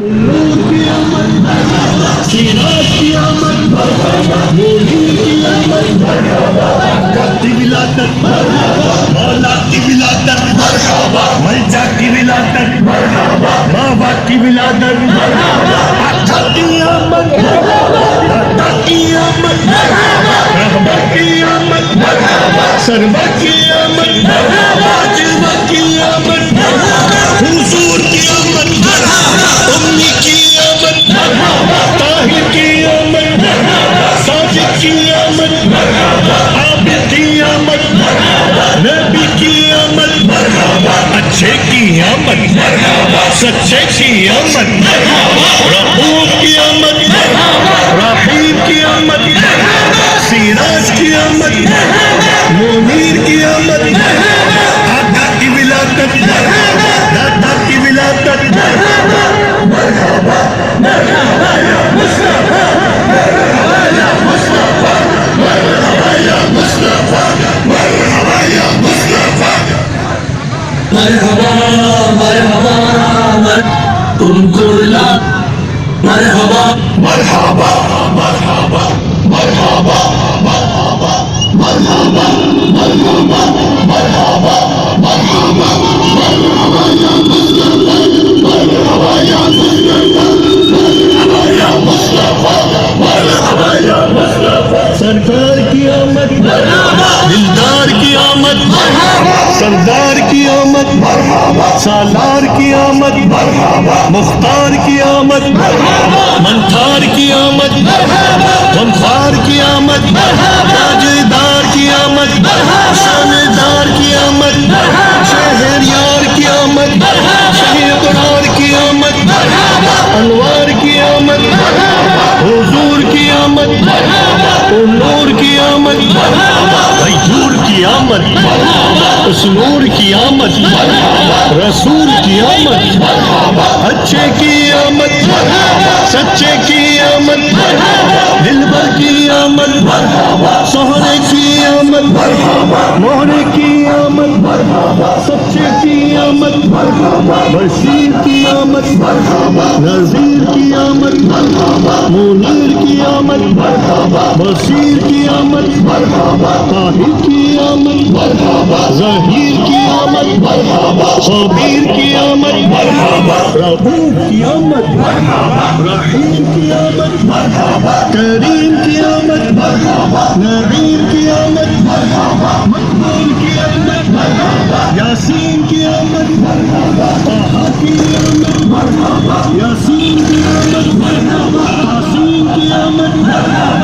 نور کی آمد، سراج کی آمد، منیر کی آمد، کی ولادت، مولا کی ولادت، ملجا کی ولادت، بابا کی ولادت، آقا کی آمد، دادا کی آمد، رحمہ کی آمد، سرور کی آمد، واجبہ کی آمد، حضور کی آمد، امی کی آمد، طاہر کی آمد، ساجد کی آمد، عابد کی آمد، نبی کی آمد، اچھے کی آمد، سچے کی آمد، رؤوف کی آمد، رحیم کی آمد، سراج کی آمد، منیر کی آمد، آقا کی ولادت، دادا کی ولادت، مرحبا مرحبا یا مصطفیٰ، مرحبا یا مصطفیٰ، مرحبا یا مصطفیٰ، مرحبا یا مصطفیٰ، مرحبا مرحبا تم کو لا، مرحبا مرحبا مرحبا مرحبا مرحبا مرحبا مرحبا مرحبا مرحبا مرحبا یا مصطفیٰ، مرحبا یا مصطفیٰ، مرحبا یا مصطفیٰ، مرحبا یا مصطفیٰ، سرکار کی آمد، دلدار کی آمد، سردار کی آمد، سالار کی آمد، مختار کی آمد، منتھار کی آمد، غمخوار کی آمد، تاجدار کی آمد، شاندار کی آمد، شہریار کی آمد، شہید قرار کی آمد، انوار کی آمد، حضور کی آمد، نور کی آمد، غیور کی آمد، اس نور کی آمد، رسول کی آمد، اچھے کی آمد، سچے کی آمد، دلبر کی آمد، سہرے کی آمد، موہرے کی آمد، سچے کی آمد، بشیر کی آمد، نذیر کی آمد، منیر کی آمد، بصیر کی آمد، طاہر کی آمد، ظہیر کی آمد، خبیر کی آمد، رؤوف کی آمد، رحیم کی آمد، کریم کی آمد، نبیر کی آمد، مقبول کی آمد، یاسین کی آمد، طه کی آمد، یاسین